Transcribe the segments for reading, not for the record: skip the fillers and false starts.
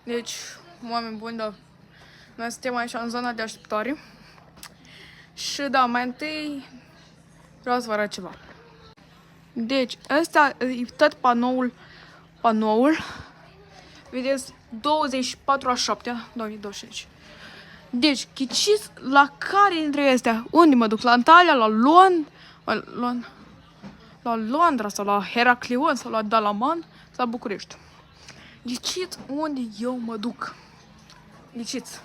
Deci, oameni buni, da. Noi suntem aici în zona de așteptare. Și da, mai întâi vreau să vă arăt ceva. Deci, ăsta e tot panoul. Vedeți, 24/7, 2025. Deci, ghiciți la care dintre astea? Unde mă duc? La Antalya, la Londra sau la Heraclion sau la Dalaman sau la București. Ghiciți unde eu mă duc. Ghiciți.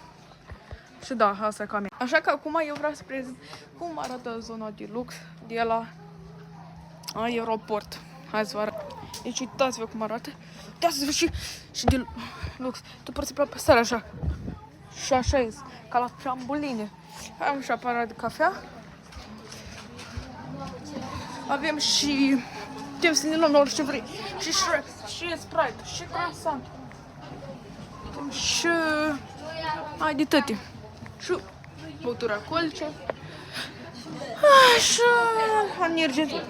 Și da, asta e camera. Așa că acum eu vreau să prezint cum arată zona de lux de la aeroport. Hai să vă arăt. Deci uitați-vă cum arată. Uitați-vă și de lux. Tu poți să pleci pe seara așa. Și așa e, ca la trambuline. Am și aparat de cafea. Avem și... Putem să ne luăm la orice vrei. Și Shrek, și Sprite, și croissant. Și... Ai de toate. Și băutura colce. Și energetic.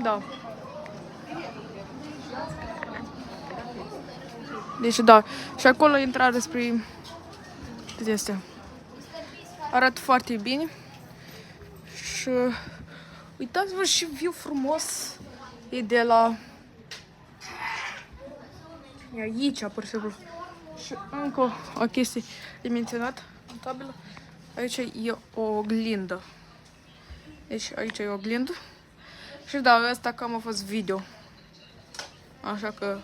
Da. Deci da, și acolo intrare spre astea. Arată foarte bine. Și uitați-vă și view frumos e de la e aici, pur și simplu. Și încă o chestie de menționat în tabelă. Aici e o oglindă. Deci aici e o oglindă. Și da, asta cam a fost video. Așa că